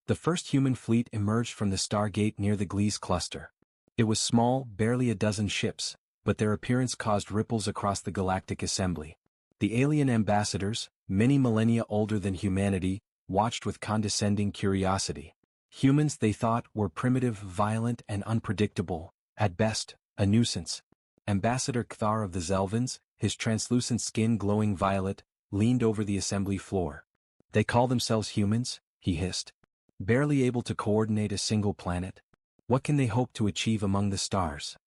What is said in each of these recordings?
The first human fleet emerged from the Stargate near the Gliese cluster. It was small, barely a dozen ships, but their appearance caused ripples across the galactic assembly. The alien ambassadors, many millennia older than humanity, watched with condescending curiosity. Humans, they thought, were primitive, violent, and unpredictable, at best, a nuisance. Ambassador Kthar of the Zelvins, his translucent skin glowing violet, leaned over the assembly floor. "They call themselves humans?" he hissed. "Barely able to coordinate a single planet? What can they hope to achieve among the stars?"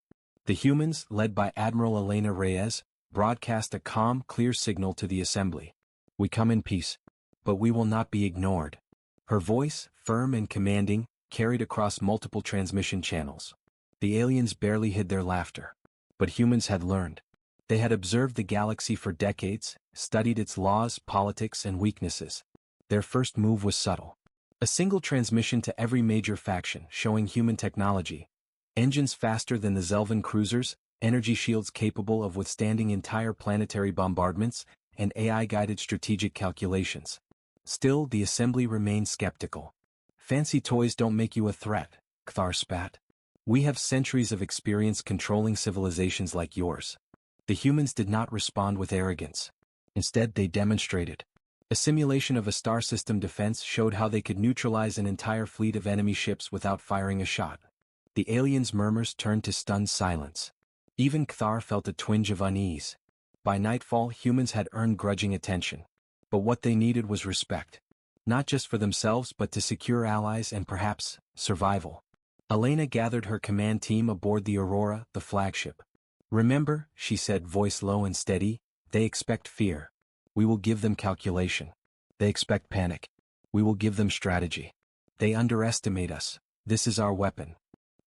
The humans, led by Admiral Elena Reyes, broadcast a calm, clear signal to the assembly. "We come in peace. But we will not be ignored." Her voice, firm and commanding, carried across multiple transmission channels. The aliens barely hid their laughter. But humans had learned. They had observed the galaxy for decades, studied its laws, politics, and weaknesses. Their first move was subtle. A single transmission to every major faction, showing human technology. Engines faster than the Zelvin cruisers, energy shields capable of withstanding entire planetary bombardments, and AI-guided strategic calculations. Still, the assembly remained skeptical. "Fancy toys don't make you a threat," Kthar spat. "We have centuries of experience controlling civilizations like yours." The humans did not respond with arrogance. Instead, they demonstrated. A simulation of a star system defense showed how they could neutralize an entire fleet of enemy ships without firing a shot. The aliens' murmurs turned to stunned silence. Even Kthar felt a twinge of unease. By nightfall, humans had earned grudging attention. But what they needed was respect. Not just for themselves but to secure allies and perhaps, survival. Elena gathered her command team aboard the Aurora, the flagship. "Remember," she said, voice low and steady, "they expect fear. We will give them calculation. They expect panic. We will give them strategy. They underestimate us. This is our weapon."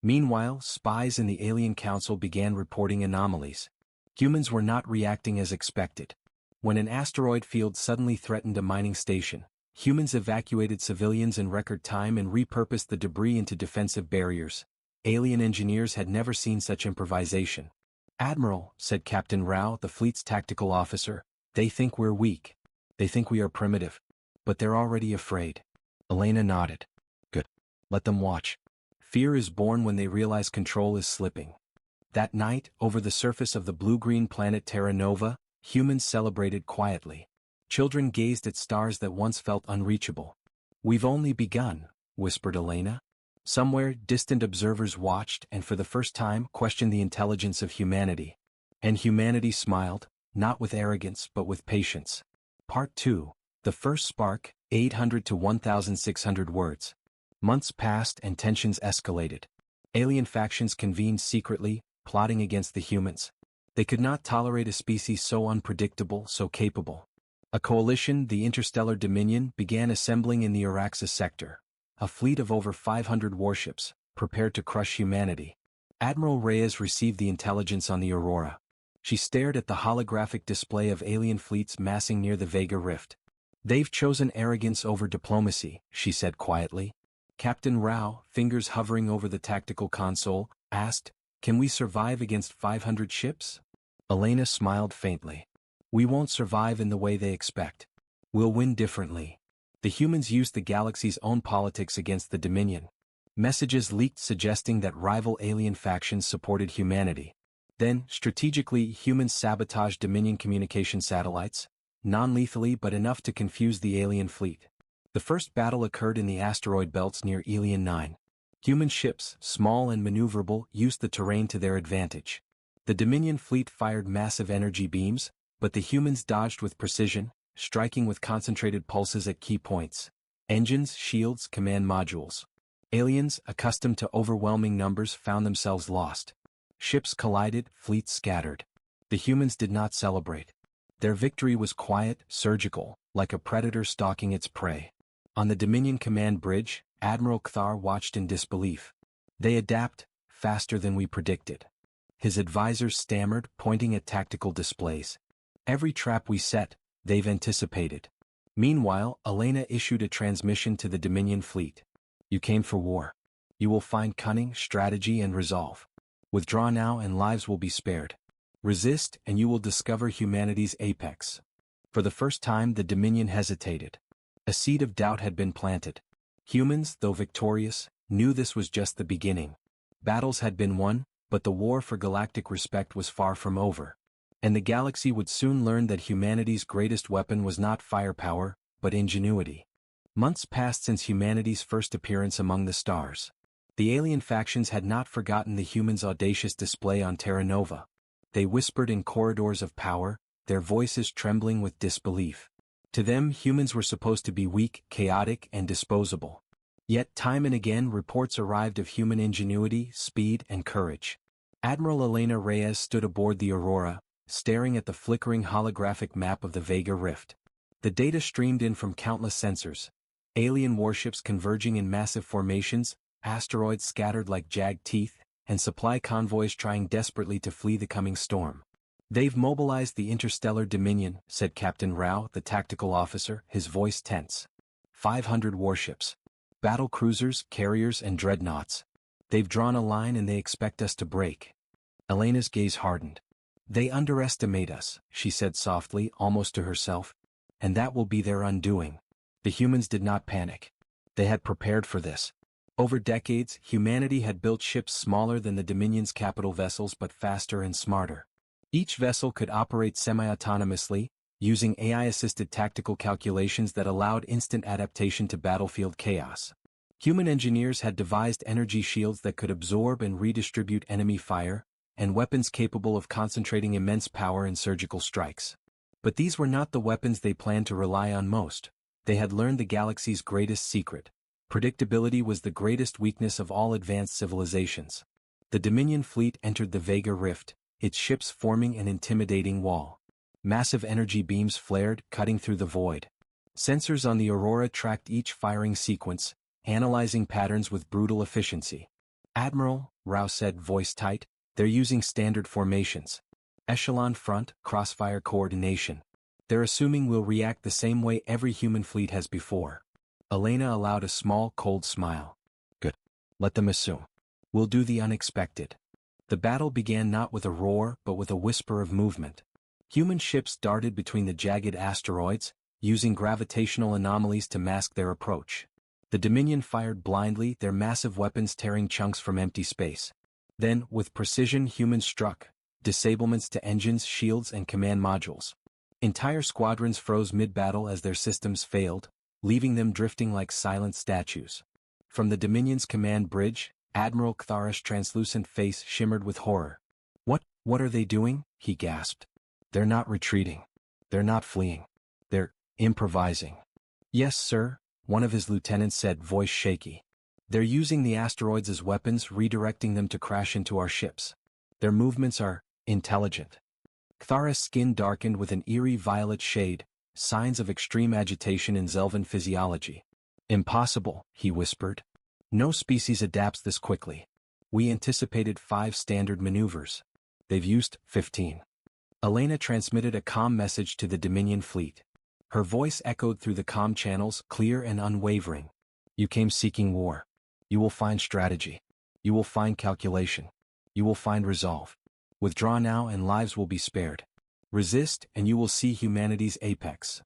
Meanwhile, spies in the Alien Council began reporting anomalies. Humans were not reacting as expected. When an asteroid field suddenly threatened a mining station, humans evacuated civilians in record time and repurposed the debris into defensive barriers. Alien engineers had never seen such improvisation. "Admiral," said Captain Rao, the fleet's tactical officer, "they think we're weak. They think we are primitive. But they're already afraid." Elena nodded. "Good. Let them watch. Fear is born when they realize control is slipping." That night, over the surface of the blue-green planet Terra Nova, humans celebrated quietly. Children gazed at stars that once felt unreachable. "We've only begun," whispered Elena. Somewhere, distant observers watched and for the first time questioned the intelligence of humanity. And humanity smiled, not with arrogance but with patience. Part 2. The first spark, 800 to 1,600 words. Months passed and tensions escalated. Alien factions convened secretly, plotting against the humans. They could not tolerate a species so unpredictable, so capable. A coalition, the Interstellar Dominion, began assembling in the Araxis sector. A fleet of over 500 warships, prepared to crush humanity. Admiral Reyes received the intelligence on the Aurora. She stared at the holographic display of alien fleets massing near the Vega Rift. "They've chosen arrogance over diplomacy," she said quietly. Captain Rao, fingers hovering over the tactical console, asked, "Can we survive against 500 ships?" Elena smiled faintly. "We won't survive in the way they expect. We'll win differently." The humans used the galaxy's own politics against the Dominion. Messages leaked suggesting that rival alien factions supported humanity. Then, strategically, humans sabotaged Dominion communication satellites, non-lethally but enough to confuse the alien fleet. The first battle occurred in the asteroid belts near Elian 9. Human ships, small and maneuverable, used the terrain to their advantage. The Dominion fleet fired massive energy beams, but the humans dodged with precision, striking with concentrated pulses at key points. Engines, shields, command modules. Aliens, accustomed to overwhelming numbers, found themselves lost. Ships collided, fleets scattered. The humans did not celebrate. Their victory was quiet, surgical, like a predator stalking its prey. On the Dominion command bridge, Admiral Kthar watched in disbelief. "They adapt, faster than we predicted." His advisors stammered, pointing at tactical displays. "Every trap we set, they've anticipated." Meanwhile, Elena issued a transmission to the Dominion fleet. "You came for war. You will find cunning, strategy, and resolve. Withdraw now and lives will be spared. Resist and you will discover humanity's apex." For the first time, the Dominion hesitated. A seed of doubt had been planted. Humans, though victorious, knew this was just the beginning. Battles had been won, but the war for galactic respect was far from over. And the galaxy would soon learn that humanity's greatest weapon was not firepower, but ingenuity. Months passed since humanity's first appearance among the stars. The alien factions had not forgotten the humans' audacious display on Terra Nova. They whispered in corridors of power, their voices trembling with disbelief. To them, humans were supposed to be weak, chaotic, and disposable. Yet time and again reports arrived of human ingenuity, speed, and courage. Admiral Elena Reyes stood aboard the Aurora, staring at the flickering holographic map of the Vega Rift. The data streamed in from countless sensors. Alien warships converging in massive formations, asteroids scattered like jagged teeth, and supply convoys trying desperately to flee the coming storm. "They've mobilized the interstellar dominion," said Captain Rao, the tactical officer, his voice tense. 500 warships. Battle cruisers, carriers, and dreadnoughts. They've drawn a line and they expect us to break. Elena's gaze hardened. "They underestimate us," she said softly, almost to herself. "And that will be their undoing." The humans did not panic. They had prepared for this. Over decades, humanity had built ships smaller than the Dominion's capital vessels but faster and smarter. Each vessel could operate semi-autonomously, using AI-assisted tactical calculations that allowed instant adaptation to battlefield chaos. Human engineers had devised energy shields that could absorb and redistribute enemy fire, and weapons capable of concentrating immense power in surgical strikes. But these were not the weapons they planned to rely on most. They had learned the galaxy's greatest secret. Predictability was the greatest weakness of all advanced civilizations. The Dominion fleet entered the Vega Rift, its ships forming an intimidating wall. Massive energy beams flared, cutting through the void. Sensors on the Aurora tracked each firing sequence, analyzing patterns with brutal efficiency. "Admiral," Rao said, voice tight, "they're using standard formations. Echelon front, crossfire coordination. They're assuming we'll react the same way every human fleet has before." Elena allowed a small, cold smile. "Good. Let them assume. We'll do the unexpected." The battle began not with a roar but with a whisper of movement. Human ships darted between the jagged asteroids, using gravitational anomalies to mask their approach. The Dominion fired blindly, their massive weapons tearing chunks from empty space. Then, with precision, humans struck, disablements to engines, shields, and command modules. Entire squadrons froze mid-battle as their systems failed, leaving them drifting like silent statues. From the Dominion's command bridge, Admiral Kthara's translucent face shimmered with horror. What are they doing?" he gasped. "They're not retreating. They're not fleeing. They're improvising." "Yes, sir," one of his lieutenants said, voice shaky. "They're using the asteroids as weapons, redirecting them to crash into our ships. Their movements are intelligent." Kthara's skin darkened with an eerie violet shade, signs of extreme agitation in Zelvan physiology. "Impossible," he whispered. "No species adapts this quickly. We anticipated 5 standard maneuvers. They've used 15. Elena transmitted a comm message to the Dominion fleet. Her voice echoed through the comm channels, clear and unwavering. "You came seeking war. You will find strategy. You will find calculation. You will find resolve. Withdraw now and lives will be spared. Resist and you will see humanity's apex."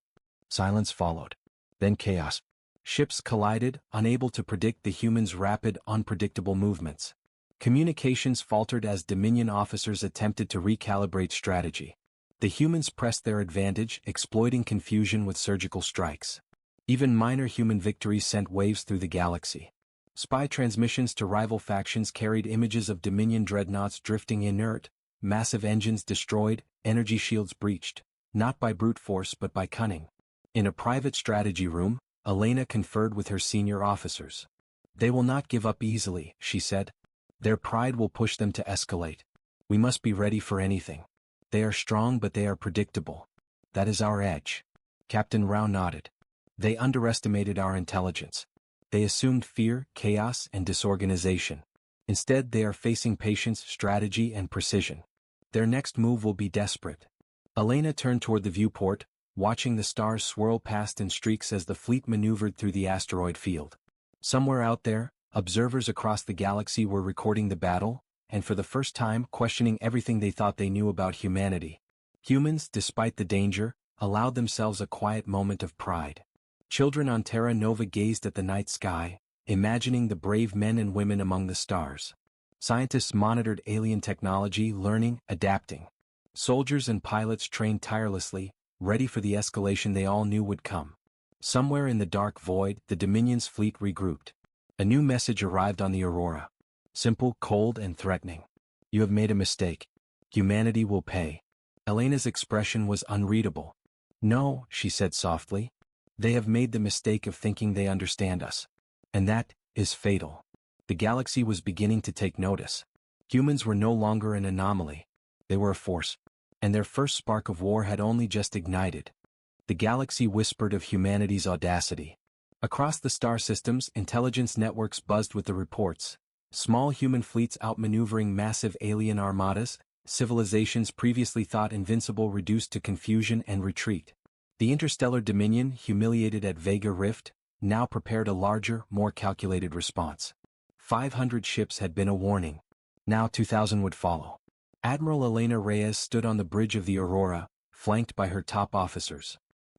Silence followed. Then chaos. Ships collided, unable to predict the humans' rapid, unpredictable movements. Communications faltered as Dominion officers attempted to recalibrate strategy. The humans pressed their advantage, exploiting confusion with surgical strikes. Even minor human victories sent waves through the galaxy. Spy transmissions to rival factions carried images of Dominion dreadnoughts drifting inert, massive engines destroyed, energy shields breached, not by brute force but by cunning. In a private strategy room, Elena conferred with her senior officers. "They will not give up easily," she said. "Their pride will push them to escalate. We must be ready for anything. They are strong but they are predictable. That is our edge." Captain Rao nodded. "They underestimated our intelligence. They assumed fear, chaos, and disorganization. Instead, they are facing patience, strategy, and precision. Their next move will be desperate." Elena turned toward the viewport, watching the stars swirl past in streaks as the fleet maneuvered through the asteroid field. Somewhere out there, observers across the galaxy were recording the battle, and for the first time questioning everything they thought they knew about humanity. Humans, despite the danger, allowed themselves a quiet moment of pride. Children on Terra Nova gazed at the night sky, imagining the brave men and women among the stars. Scientists monitored alien technology, learning, adapting. Soldiers and pilots trained tirelessly, ready for the escalation they all knew would come. Somewhere in the dark void, the Dominion's fleet regrouped. A new message arrived on the Aurora. Simple, cold, and threatening. You have made a mistake. Humanity will pay. Elena's expression was unreadable. No, she said softly. They have made the mistake of thinking they understand us. And that is fatal. The galaxy was beginning to take notice. Humans were no longer an anomaly. They were a force. And their first spark of war had only just ignited. The galaxy whispered of humanity's audacity. Across the star systems, intelligence networks buzzed with the reports. Small human fleets outmaneuvering massive alien armadas, civilizations previously thought invincible reduced to confusion and retreat. The interstellar Dominion, humiliated at Vega Rift, now prepared a larger, more calculated response. 500 ships had been a warning. Now 2,000 would follow. Admiral Elena Reyes stood on the bridge of the Aurora, flanked by her top officers.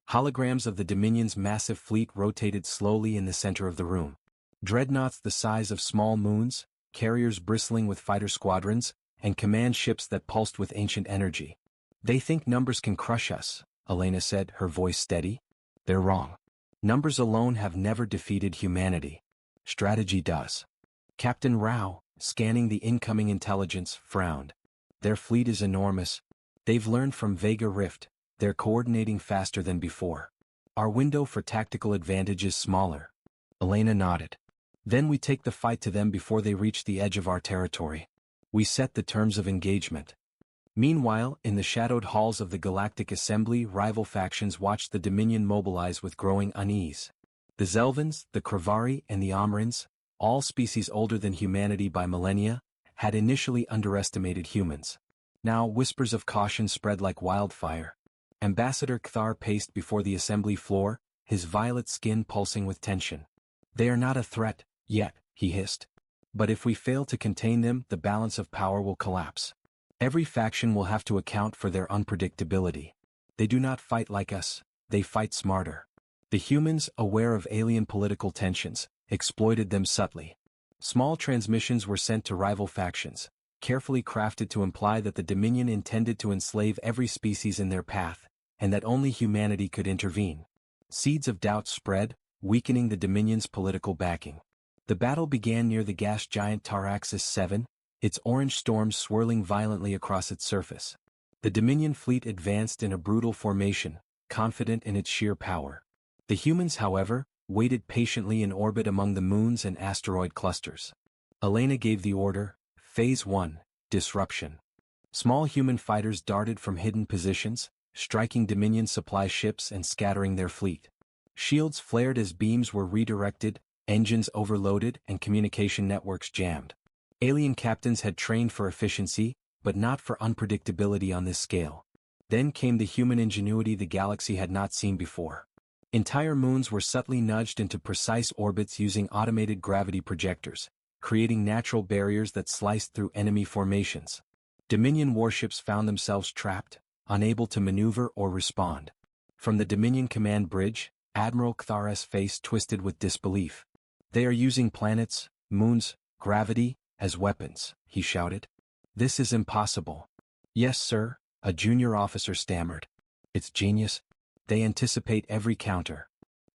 Holograms of the Dominion's massive fleet rotated slowly in the center of the room. Dreadnoughts the size of small moons, carriers bristling with fighter squadrons, and command ships that pulsed with ancient energy. They think numbers can crush us, Elena said, her voice steady. They're wrong. Numbers alone have never defeated humanity. Strategy does. Captain Rao, scanning the incoming intelligence, frowned. Their fleet is enormous. They've learned from Vega Rift. They're coordinating faster than before. Our window for tactical advantage is smaller. Elena nodded. Then we take the fight to them before they reach the edge of our territory. We set the terms of engagement. Meanwhile, in the shadowed halls of the Galactic Assembly, rival factions watched the Dominion mobilize with growing unease. The Zelvans, the Kravari, and the Omrins, all species older than humanity by millennia, had initially underestimated humans. Now whispers of caution spread like wildfire. Ambassador Kthar paced before the assembly floor, his violet skin pulsing with tension. They are not a threat, yet, he hissed. But if we fail to contain them, the balance of power will collapse. Every faction will have to account for their unpredictability. They do not fight like us, they fight smarter. The humans, aware of alien political tensions, exploited them subtly. Small transmissions were sent to rival factions, carefully crafted to imply that the Dominion intended to enslave every species in their path, and that only humanity could intervene. Seeds of doubt spread, weakening the Dominion's political backing. The battle began near the gas giant Taraxis 7, its orange storms swirling violently across its surface. The Dominion fleet advanced in a brutal formation, confident in its sheer power. The humans, however, waited patiently in orbit among the moons and asteroid clusters. Elena gave the order, Phase 1, Disruption. Small human fighters darted from hidden positions, striking Dominion supply ships and scattering their fleet. Shields flared as beams were redirected, engines overloaded, and communication networks jammed. Alien captains had trained for efficiency, but not for unpredictability on this scale. Then came the human ingenuity the galaxy had not seen before. Entire moons were subtly nudged into precise orbits using automated gravity projectors, creating natural barriers that sliced through enemy formations. Dominion warships found themselves trapped, unable to maneuver or respond. From the Dominion command bridge, Admiral Kthar's face twisted with disbelief. They are using planets, moons, gravity, as weapons, he shouted. This is impossible. Yes, sir, a junior officer stammered. It's genius. They anticipate every counter.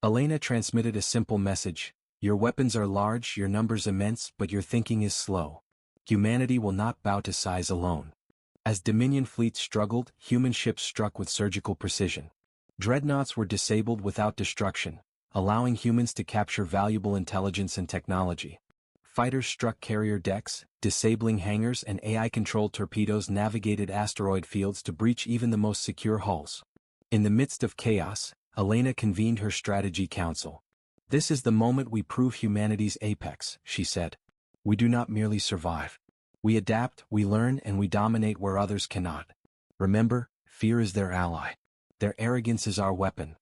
Elena transmitted a simple message. Your weapons are large, your numbers immense, but your thinking is slow. Humanity will not bow to size alone. As Dominion fleets struggled, human ships struck with surgical precision. Dreadnoughts were disabled without destruction, allowing humans to capture valuable intelligence and technology. Fighters struck carrier decks, disabling hangars, and AI-controlled torpedoes navigated asteroid fields to breach even the most secure hulls. In the midst of chaos, Elena convened her strategy council. This is the moment we prove humanity's apex, she said. We do not merely survive. We adapt, we learn, and we dominate where others cannot. Remember, fear is their ally. Their arrogance is our weapon.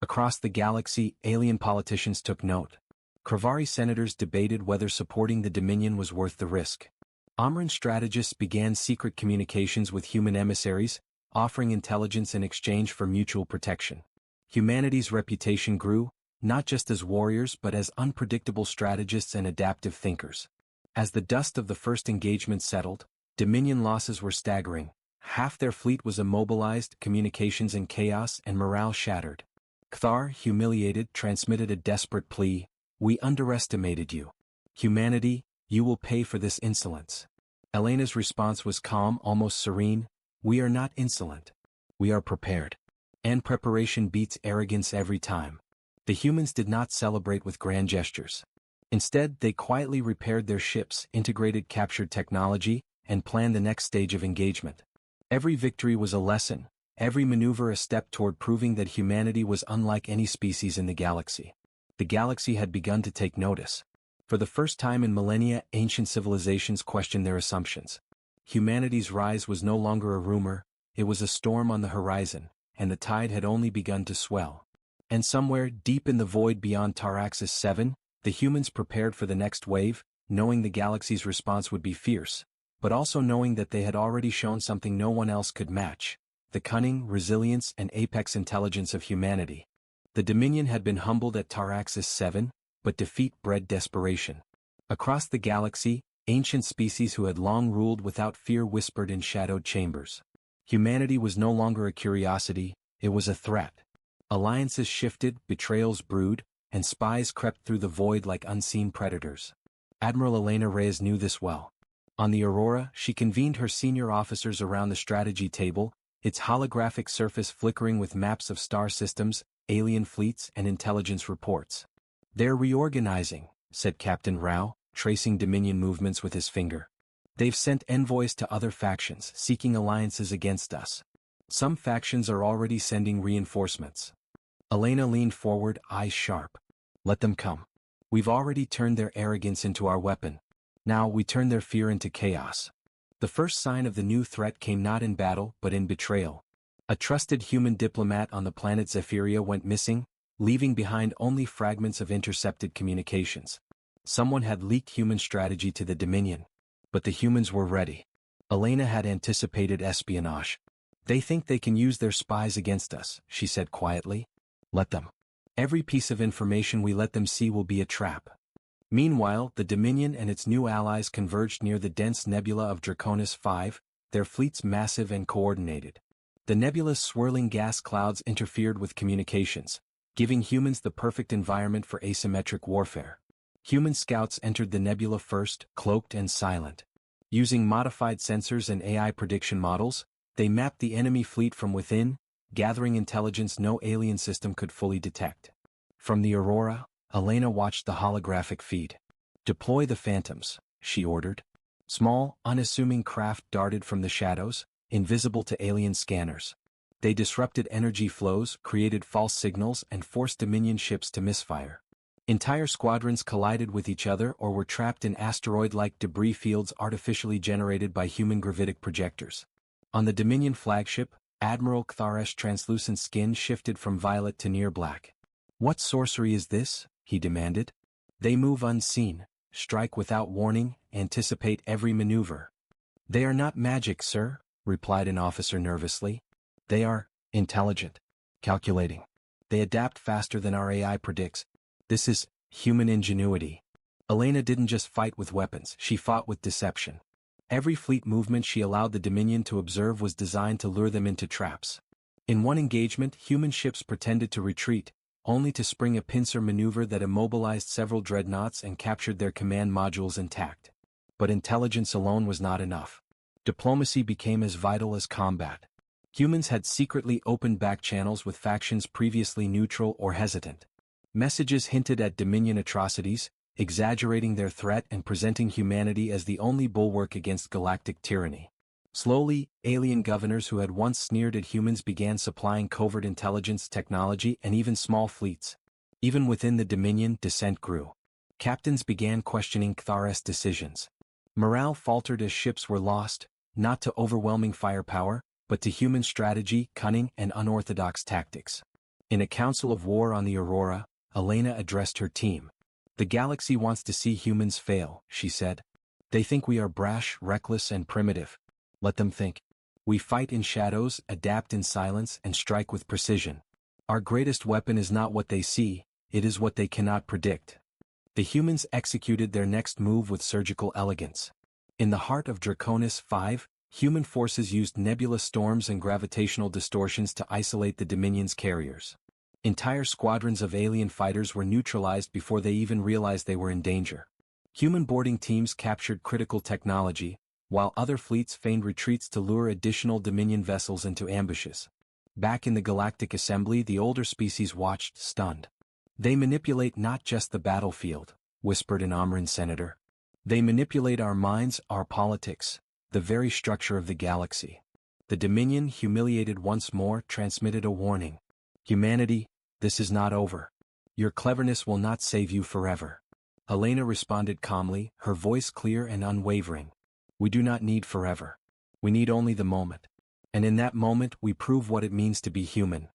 Across the galaxy, alien politicians took note. Kravari senators debated whether supporting the Dominion was worth the risk. Omran strategists began secret communications with human emissaries, offering intelligence in exchange for mutual protection. Humanity's reputation grew, not just as warriors but as unpredictable strategists and adaptive thinkers. As the dust of the first engagement settled, Dominion losses were staggering. Half their fleet was immobilized, communications in chaos, and morale shattered. Cthar, humiliated, transmitted a desperate plea: "We underestimated you. Humanity, you will pay for this insolence." Elena's response was calm, almost serene: "We are not insolent. We are prepared. And preparation beats arrogance every time." The humans did not celebrate with grand gestures. Instead, they quietly repaired their ships, integrated captured technology, and planned the next stage of engagement. Every victory was a lesson, every maneuver a step toward proving that humanity was unlike any species in the galaxy. The galaxy had begun to take notice. For the first time in millennia, ancient civilizations questioned their assumptions. Humanity's rise was no longer a rumor, it was a storm on the horizon, and the tide had only begun to swell. And somewhere, deep in the void beyond Taraxis 7, the humans prepared for the next wave, knowing the galaxy's response would be fierce, but also knowing that they had already shown something no one else could match: the cunning, resilience, and apex intelligence of humanity. The Dominion had been humbled at Taraxis 7, but defeat bred desperation. Across the galaxy, ancient species who had long ruled without fear whispered in shadowed chambers. Humanity was no longer a curiosity, it was a threat. Alliances shifted, betrayals brewed, and spies crept through the void like unseen predators. Admiral Elena Reyes knew this well. On the Aurora, she convened her senior officers around the strategy table, its holographic surface flickering with maps of star systems, alien fleets, and intelligence reports. "They're reorganizing," said Captain Rao, tracing Dominion movements with his finger. "They've sent envoys to other factions, seeking alliances against us. Some factions are already sending reinforcements." Elena leaned forward, eyes sharp. "Let them come. We've already turned their arrogance into our weapon. Now we turn their fear into chaos." The first sign of the new threat came not in battle but in betrayal. A trusted human diplomat on the planet Zephyria went missing, leaving behind only fragments of intercepted communications. Someone had leaked human strategy to the Dominion. But the humans were ready. Elena had anticipated espionage. "They think they can use their spies against us," she said quietly. "Let them. Every piece of information we let them see will be a trap." Meanwhile, the Dominion and its new allies converged near the dense nebula of Draconis 5, their fleets massive and coordinated. The nebula's swirling gas clouds interfered with communications, giving humans the perfect environment for asymmetric warfare. Human scouts entered the nebula first, cloaked and silent. Using modified sensors and AI prediction models, they mapped the enemy fleet from within, gathering intelligence no alien system could fully detect. From the Aurora, Elena watched the holographic feed. "Deploy the Phantoms," she ordered. Small, unassuming craft darted from the shadows, invisible to alien scanners. They disrupted energy flows, created false signals, and forced Dominion ships to misfire. Entire squadrons collided with each other or were trapped in asteroid-like debris fields artificially generated by human gravitic projectors. On the Dominion flagship, Admiral Cthar's translucent skin shifted from violet to near black. "What sorcery is this?" he demanded. "They move unseen, strike without warning, anticipate every maneuver." "They are not magic, sir," replied an officer nervously. "They are intelligent, calculating. They adapt faster than our AI predicts. This is human ingenuity." Elena didn't just fight with weapons, she fought with deception. Every fleet movement she allowed the Dominion to observe was designed to lure them into traps. In one engagement, human ships pretended to retreat, only to spring a pincer maneuver that immobilized several dreadnoughts and captured their command modules intact. But intelligence alone was not enough. Diplomacy became as vital as combat. Humans had secretly opened back channels with factions previously neutral or hesitant. Messages hinted at Dominion atrocities, exaggerating their threat and presenting humanity as the only bulwark against galactic tyranny. Slowly, alien governors who had once sneered at humans began supplying covert intelligence technology and even small fleets. Even within the Dominion, dissent grew. Captains began questioning Cthar's decisions. Morale faltered as ships were lost, not to overwhelming firepower, but to human strategy, cunning, and unorthodox tactics. In a council of war on the Aurora, Elena addressed her team. "The galaxy wants to see humans fail," she said. "They think we are brash, reckless, and primitive. Let them think. We fight in shadows, adapt in silence, and strike with precision. Our greatest weapon is not what they see, it is what they cannot predict. The humans executed their next move with surgical elegance. In the heart of Draconis 5, human forces used nebula storms and gravitational distortions to isolate the Dominion's carriers. Entire squadrons of alien fighters were neutralized before they even realized they were in danger. Human boarding teams captured critical technology, while other fleets feigned retreats to lure additional Dominion vessels into ambushes. Back in the Galactic Assembly, the older species watched, stunned. "They manipulate not just the battlefield," whispered an Omran senator. "They manipulate our minds, our politics, the very structure of the galaxy." The Dominion, humiliated once more, transmitted a warning. "Humanity, this is not over. Your cleverness will not save you forever." Helena responded calmly, her voice clear and unwavering. "We do not need forever. We need only the moment. And in that moment we prove what it means to be human."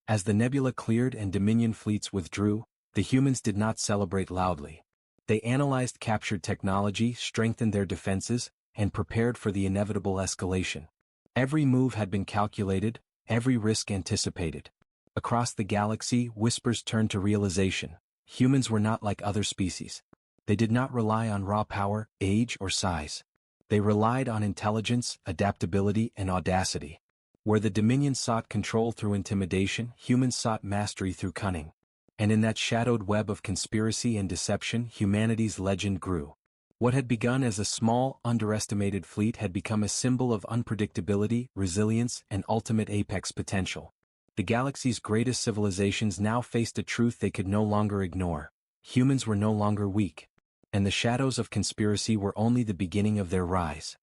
As the nebula cleared and Dominion fleets withdrew, the humans did not celebrate loudly. They analyzed captured technology, strengthened their defenses, and prepared for the inevitable escalation. Every move had been calculated, every risk anticipated. Across the galaxy, whispers turned to realization. Humans were not like other species. They did not rely on raw power, age, or size. They relied on intelligence, adaptability, and audacity. Where the Dominion sought control through intimidation, humans sought mastery through cunning. And in that shadowed web of conspiracy and deception, humanity's legend grew. What had begun as a small, underestimated fleet had become a symbol of unpredictability, resilience, and ultimate apex potential. The galaxy's greatest civilizations now faced a truth they could no longer ignore. Humans were no longer weak. And the shadows of conspiracy were only the beginning of their rise.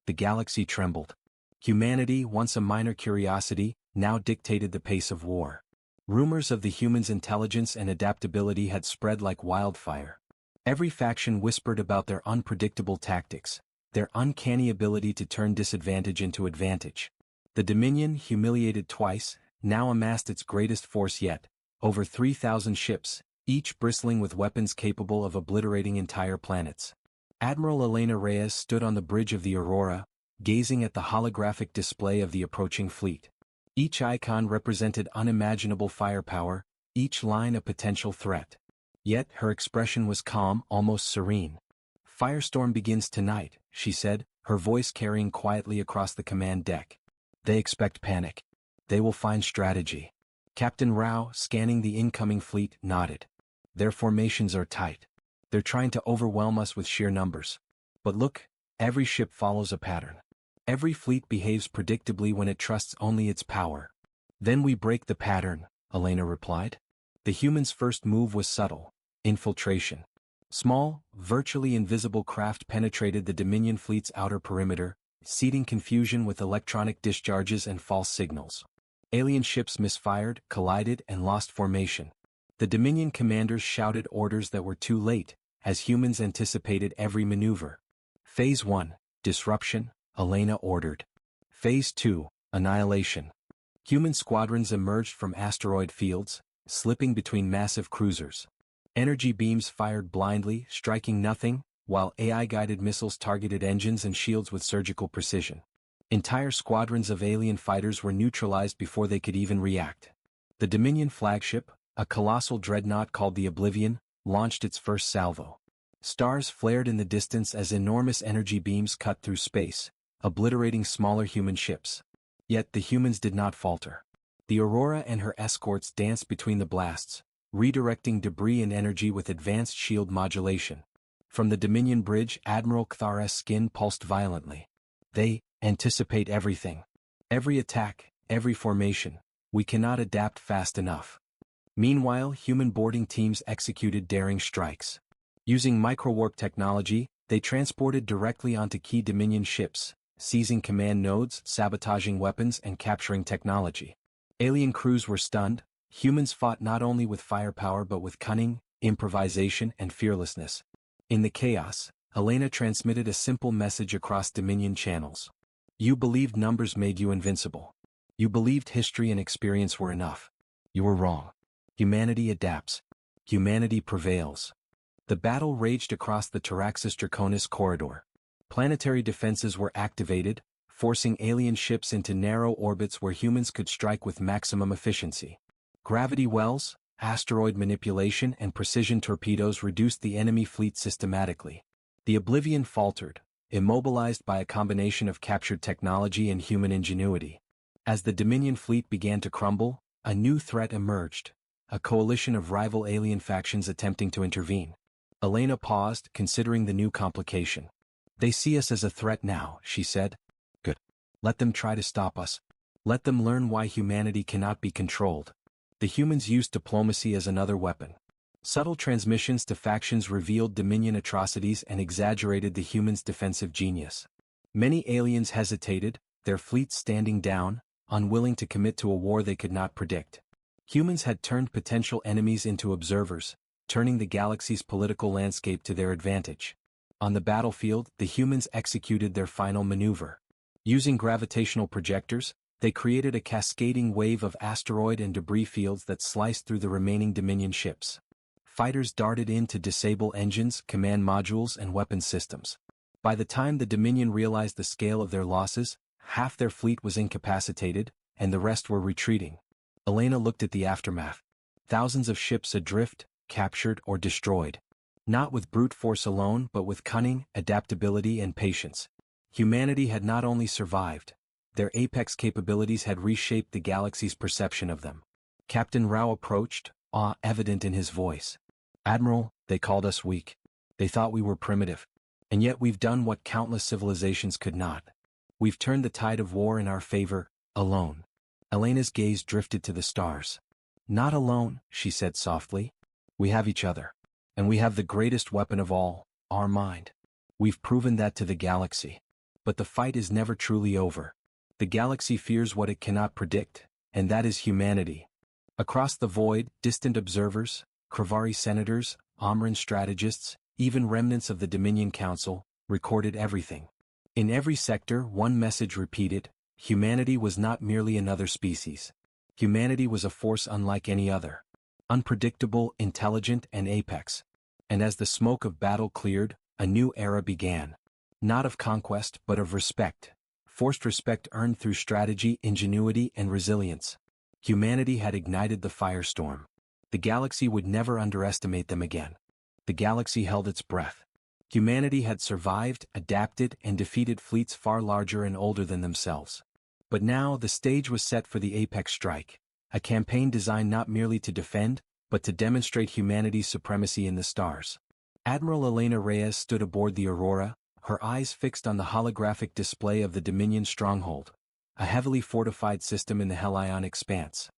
The galaxy trembled. Humanity, once a minor curiosity, now dictated the pace of war. Rumors of the humans' intelligence and adaptability had spread like wildfire. Every faction whispered about their unpredictable tactics, their uncanny ability to turn disadvantage into advantage. The Dominion, humiliated twice, now amassed its greatest force yet, over 3,000 ships, each bristling with weapons capable of obliterating entire planets. Admiral Elena Reyes stood on the bridge of the Aurora, gazing at the holographic display of the approaching fleet. Each icon represented unimaginable firepower, each line a potential threat. Yet her expression was calm, almost serene. "Firestorm begins tonight," she said, her voice carrying quietly across the command deck. "They expect panic. They will find strategy." Captain Rao, scanning the incoming fleet, nodded. "Their formations are tight. They're trying to overwhelm us with sheer numbers. But look, every ship follows a pattern. Every fleet behaves predictably when it trusts only its power." "Then we break the pattern," Elena replied. The humans' first move was subtle: infiltration. Small, virtually invisible craft penetrated the Dominion fleet's outer perimeter, seeding confusion with electronic discharges and false signals. Alien ships misfired, collided, and lost formation. The Dominion commanders shouted orders that were too late, as humans anticipated every maneuver. "Phase 1, disruption," Elena ordered. "Phase 2, annihilation." Human squadrons emerged from asteroid fields, slipping between massive cruisers. Energy beams fired blindly, striking nothing, while AI-guided missiles targeted engines and shields with surgical precision. Entire squadrons of alien fighters were neutralized before they could even react. The Dominion flagship, a colossal dreadnought called the Oblivion, launched its first salvo. Stars flared in the distance as enormous energy beams cut through space, obliterating smaller human ships. Yet the humans did not falter. The Aurora and her escorts danced between the blasts, redirecting debris and energy with advanced shield modulation. From the Dominion bridge, Admiral Kthar's skin pulsed violently. "They anticipate everything. Every attack, every formation. We cannot adapt fast enough." Meanwhile, human boarding teams executed daring strikes. Using microwarp technology, they transported directly onto key Dominion ships, seizing command nodes, sabotaging weapons, and capturing technology. Alien crews were stunned. Humans fought not only with firepower but with cunning, improvisation, and fearlessness. In the chaos, Helena transmitted a simple message across Dominion channels. "You believed numbers made you invincible. You believed history and experience were enough. You were wrong. Humanity adapts. Humanity prevails." The battle raged across the Taraxis Draconis corridor. Planetary defenses were activated, forcing alien ships into narrow orbits where humans could strike with maximum efficiency. Gravity wells, asteroid manipulation and precision torpedoes reduced the enemy fleet systematically. The Oblivion faltered, immobilized by a combination of captured technology and human ingenuity. As the Dominion fleet began to crumble, a new threat emerged, a coalition of rival alien factions attempting to intervene. Elena paused, considering the new complication. They see us as a threat now, she said. Good. Let them try to stop us. Let them learn why humanity cannot be controlled. The humans used diplomacy as another weapon. Subtle transmissions to factions revealed Dominion atrocities and exaggerated the humans' defensive genius. Many aliens hesitated, their fleets standing down, unwilling to commit to a war they could not predict. Humans had turned potential enemies into observers, turning the galaxy's political landscape to their advantage. On the battlefield, the humans executed their final maneuver. Using gravitational projectors, they created a cascading wave of asteroid and debris fields that sliced through the remaining Dominion ships. Fighters darted in to disable engines, command modules, and weapons systems. By the time the Dominion realized the scale of their losses, half their fleet was incapacitated, and the rest were retreating. Elena looked at the aftermath. Thousands of ships adrift, captured, or destroyed. Not with brute force alone, but with cunning, adaptability, and patience. Humanity had not only survived, their apex capabilities had reshaped the galaxy's perception of them. Captain Rao approached, awe evident in his voice. Admiral, they called us weak. They thought we were primitive. And yet we've done what countless civilizations could not. We've turned the tide of war in our favor, alone. Elena's gaze drifted to the stars. Not alone, she said softly. We have each other. And we have the greatest weapon of all, our mind. We've proven that to the galaxy. But the fight is never truly over. The galaxy fears what it cannot predict, and that is humanity. Across the void, distant observers, Kravari senators, Omran strategists, even remnants of the Dominion Council, recorded everything. In every sector, one message repeated: humanity was not merely another species. Humanity was a force unlike any other. Unpredictable, intelligent, and apex. And as the smoke of battle cleared, a new era began. Not of conquest, but of respect. Forced respect earned through strategy, ingenuity, and resilience. Humanity had ignited the firestorm. The galaxy would never underestimate them again. The galaxy held its breath. Humanity had survived, adapted, and defeated fleets far larger and older than themselves. But now the stage was set for the apex strike, a campaign designed not merely to defend, but to demonstrate humanity's supremacy in the stars. Admiral Elena Reyes stood aboard the Aurora, her eyes fixed on the holographic display of the Dominion stronghold, a heavily fortified system in the Hellion expanse.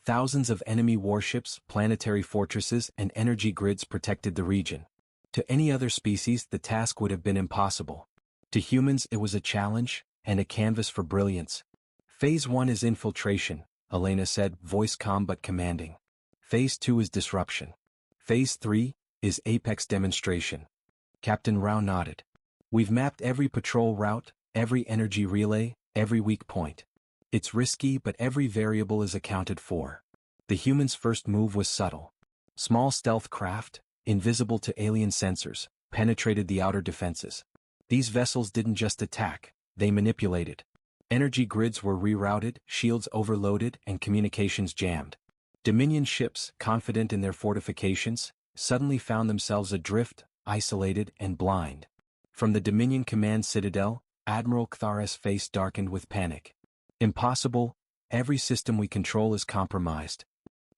Thousands of enemy warships, planetary fortresses, and energy grids protected the region. To any other species, the task would have been impossible. To humans, it was a challenge, and a canvas for brilliance. Phase 1 is infiltration, Elena said, voice calm but commanding. Phase 2 is disruption. Phase 3 is apex demonstration. Captain Rao nodded. We've mapped every patrol route, every energy relay, every weak point. It's risky, but every variable is accounted for. The humans' first move was subtle. Small stealth craft, invisible to alien sensors, penetrated the outer defenses. These vessels didn't just attack, they manipulated. Energy grids were rerouted, shields overloaded, and communications jammed. Dominion ships, confident in their fortifications, suddenly found themselves adrift, isolated, and blind. From the Dominion Command Citadel, Admiral Kthar's face darkened with panic. Impossible, every system we control is compromised.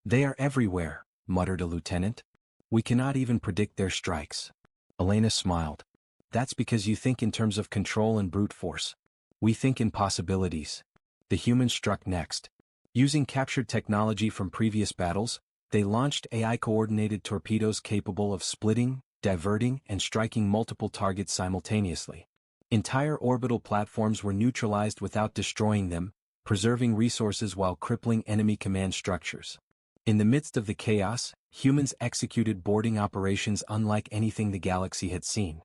They are everywhere, muttered a lieutenant. We cannot even predict their strikes. Elena smiled. That's because you think in terms of control and brute force. We think in possibilities. The humans struck next. Using captured technology from previous battles, they launched AI-coordinated torpedoes capable of splitting, diverting, and striking multiple targets simultaneously. Entire orbital platforms were neutralized without destroying them, preserving resources while crippling enemy command structures. In the midst of the chaos, humans executed boarding operations unlike anything the galaxy had seen.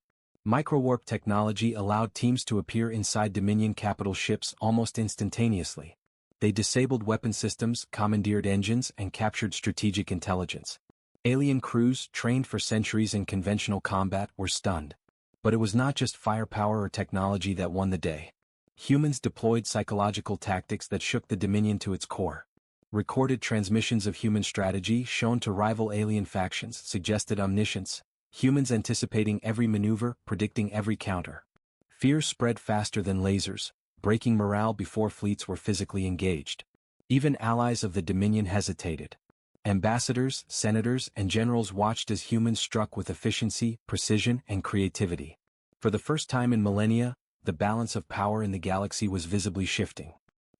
Microwarp technology allowed teams to appear inside Dominion capital ships almost instantaneously. They disabled weapon systems, commandeered engines, and captured strategic intelligence. Alien crews, trained for centuries in conventional combat, were stunned. But it was not just firepower or technology that won the day. Humans deployed psychological tactics that shook the Dominion to its core. Recorded transmissions of human strategy shown to rival alien factions suggested omniscience, humans anticipating every maneuver, predicting every counter. Fear spread faster than lasers, breaking morale before fleets were physically engaged. Even allies of the Dominion hesitated. Ambassadors, senators, and generals watched as humans struck with efficiency, precision, and creativity. For the first time in millennia, the balance of power in the galaxy was visibly shifting.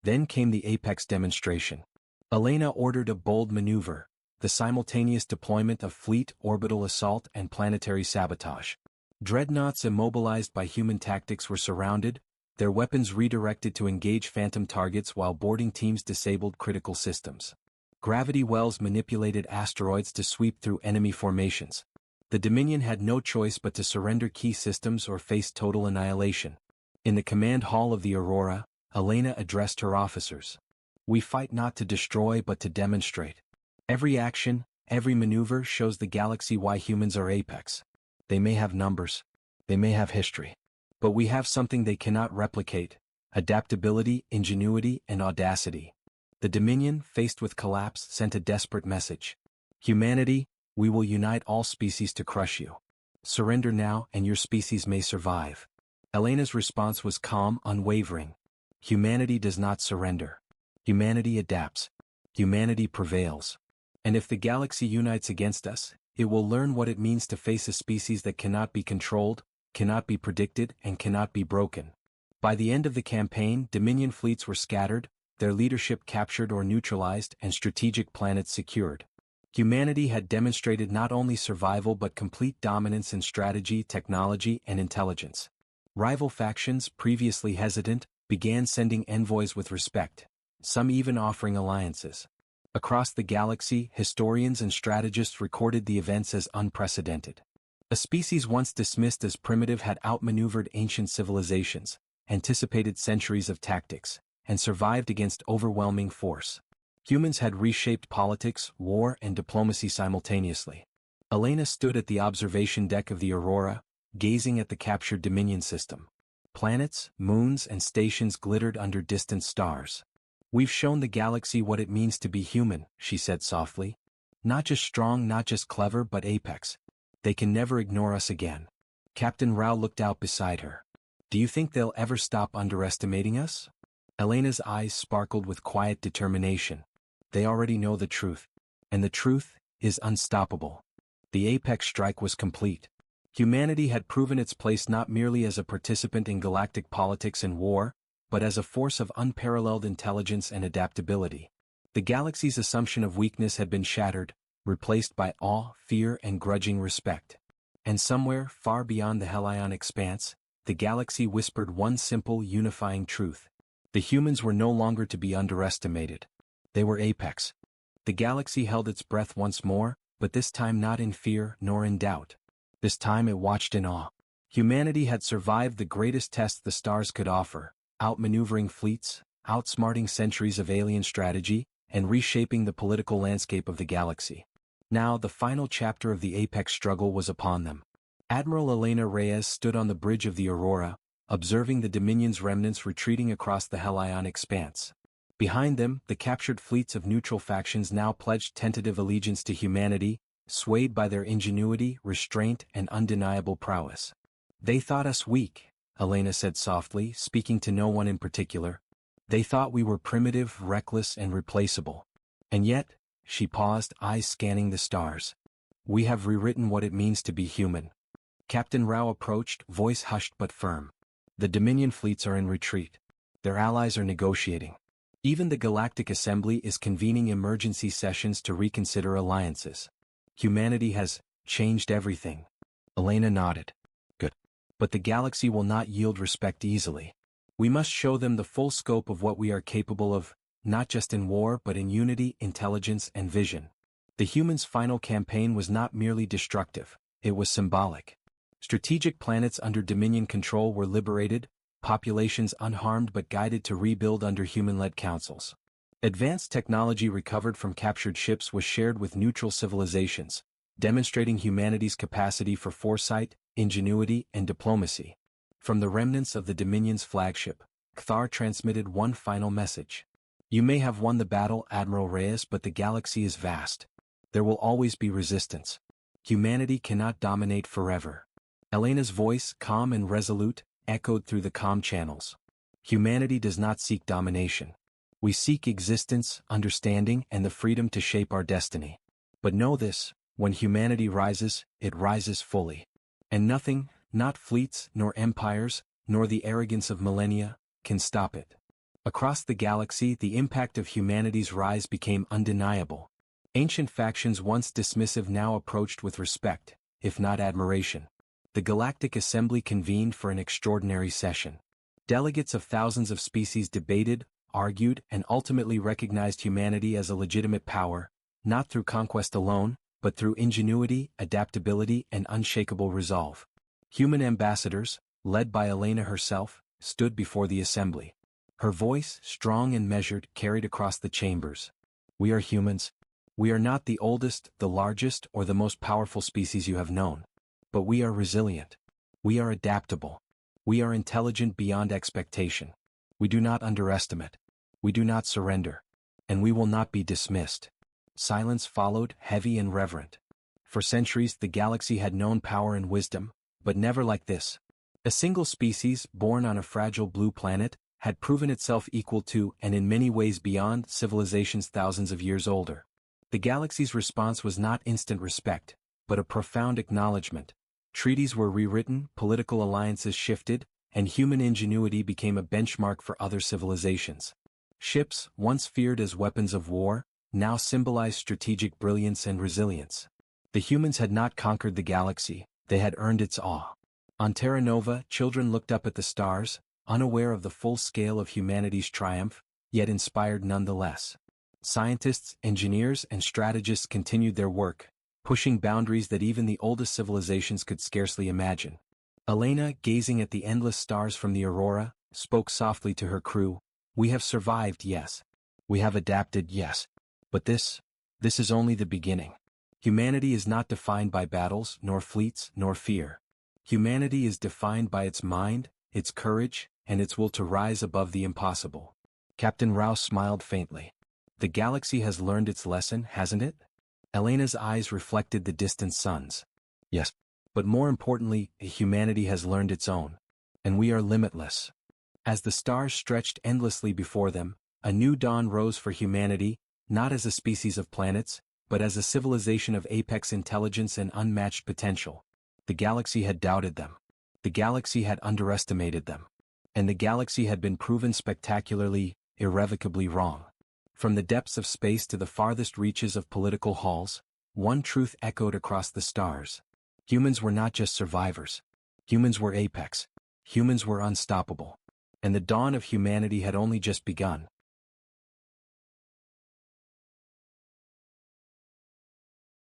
Then came the apex demonstration. Elena ordered a bold maneuver, the simultaneous deployment of fleet, orbital assault, and planetary sabotage. Dreadnoughts immobilized by human tactics were surrounded, their weapons redirected to engage phantom targets while boarding teams disabled critical systems. Gravity wells manipulated asteroids to sweep through enemy formations. The Dominion had no choice but to surrender key systems or face total annihilation. In the command hall of the Aurora, Elena addressed her officers. "We fight not to destroy but to demonstrate. Every action, every maneuver shows the galaxy why humans are apex. They may have numbers, they may have history, but we have something they cannot replicate: adaptability, ingenuity, and audacity." The Dominion, faced with collapse, sent a desperate message. "Humanity, we will unite all species to crush you. Surrender now and your species may survive." Elena's response was calm, unwavering. Humanity does not surrender. Humanity adapts. Humanity prevails. And if the galaxy unites against us, it will learn what it means to face a species that cannot be controlled, cannot be predicted, and cannot be broken. By the end of the campaign, Dominion fleets were scattered, their leadership captured or neutralized, and strategic planets secured. Humanity had demonstrated not only survival but complete dominance in strategy, technology, and intelligence. Rival factions, previously hesitant, began sending envoys with respect, some even offering alliances. Across the galaxy, historians and strategists recorded the events as unprecedented. A species once dismissed as primitive had outmaneuvered ancient civilizations, anticipated centuries of tactics, and survived against overwhelming force. Humans had reshaped politics, war, and diplomacy simultaneously. Elena stood at the observation deck of the Aurora, gazing at the captured Dominion system. Planets, moons, and stations glittered under distant stars. "We've shown the galaxy what it means to be human," she said softly. "Not just strong, not just clever, but apex. They can never ignore us again." Captain Rao looked out beside her. "Do you think they'll ever stop underestimating us?" Elena's eyes sparkled with quiet determination. "They already know the truth. And the truth is unstoppable." The apex strike was complete. Humanity had proven its place not merely as a participant in galactic politics and war, but as a force of unparalleled intelligence and adaptability. The galaxy's assumption of weakness had been shattered, replaced by awe, fear, and grudging respect. And somewhere, far beyond the Hellion expanse, the galaxy whispered one simple, unifying truth. The humans were no longer to be underestimated. They were apex. The galaxy held its breath once more, but this time not in fear nor in doubt. This time it watched in awe. Humanity had survived the greatest test the stars could offer, outmaneuvering fleets, outsmarting centuries of alien strategy, and reshaping the political landscape of the galaxy. Now the final chapter of the apex struggle was upon them. Admiral Elena Reyes stood on the bridge of the Aurora, observing the Dominion's remnants retreating across the Hellion expanse. Behind them, the captured fleets of neutral factions now pledged tentative allegiance to humanity, swayed by their ingenuity, restraint, and undeniable prowess. "They thought us weak," Elena said softly, speaking to no one in particular. "They thought we were primitive, reckless, and replaceable. And yet," she paused, eyes scanning the stars, "we have rewritten what it means to be human." Captain Rao approached, voice hushed but firm. "The Dominion fleets are in retreat. Their allies are negotiating. Even the Galactic Assembly is convening emergency sessions to reconsider alliances. Humanity has changed everything." Elena nodded. "Good. But the galaxy will not yield respect easily. We must show them the full scope of what we are capable of, not just in war but in unity, intelligence, and vision." The humans' final campaign was not merely destructive, it was symbolic. Strategic planets under Dominion control were liberated, populations unharmed but guided to rebuild under human-led councils. Advanced technology recovered from captured ships was shared with neutral civilizations, demonstrating humanity's capacity for foresight, ingenuity, and diplomacy. From the remnants of the Dominion's flagship, Cthar transmitted one final message. You may have won the battle, Admiral Reyes, but the galaxy is vast. There will always be resistance. Humanity cannot dominate forever. Elena's voice, calm and resolute, echoed through the comm channels. Humanity does not seek domination. We seek existence, understanding, and the freedom to shape our destiny. But know this, when humanity rises, it rises fully. And nothing, not fleets, nor empires, nor the arrogance of millennia, can stop it. Across the galaxy, the impact of humanity's rise became undeniable. Ancient factions once dismissive now approached with respect, if not admiration. The Galactic Assembly convened for an extraordinary session. Delegates of thousands of species debated, argued, and ultimately recognized humanity as a legitimate power, not through conquest alone, but through ingenuity, adaptability, and unshakable resolve. Human ambassadors, led by Elena herself, stood before the assembly. Her voice, strong and measured, carried across the chambers. We are humans. We are not the oldest, the largest, or the most powerful species you have known. But we are resilient. We are adaptable. We are intelligent beyond expectation. We do not underestimate. We do not surrender. And we will not be dismissed. Silence followed, heavy and reverent. For centuries the galaxy had known power and wisdom, but never like this. A single species, born on a fragile blue planet, had proven itself equal to, and in many ways beyond, civilizations thousands of years older. The galaxy's response was not instant respect, but a profound acknowledgement. Treaties were rewritten, political alliances shifted, and human ingenuity became a benchmark for other civilizations. Ships, once feared as weapons of war, now symbolized strategic brilliance and resilience. The humans had not conquered the galaxy, they had earned its awe. On Terra Nova, children looked up at the stars, unaware of the full scale of humanity's triumph, yet inspired nonetheless. Scientists, engineers, and strategists continued their work, pushing boundaries that even the oldest civilizations could scarcely imagine. Elena, gazing at the endless stars from the aurora, spoke softly to her crew. We have survived, yes. We have adapted, yes. But this is only the beginning. Humanity is not defined by battles, nor fleets, nor fear. Humanity is defined by its mind, its courage, and its will to rise above the impossible. Captain Rouse smiled faintly. The galaxy has learned its lesson, hasn't it? Elena's eyes reflected the distant suns. Yes. But more importantly, humanity has learned its own. And we are limitless. As the stars stretched endlessly before them, a new dawn rose for humanity, not as a species of planets, but as a civilization of apex intelligence and unmatched potential. The galaxy had doubted them. The galaxy had underestimated them. And the galaxy had been proven spectacularly, irrevocably wrong. From the depths of space to the farthest reaches of political halls, one truth echoed across the stars. Humans were not just survivors. Humans were apex. Humans were unstoppable. And the dawn of humanity had only just begun.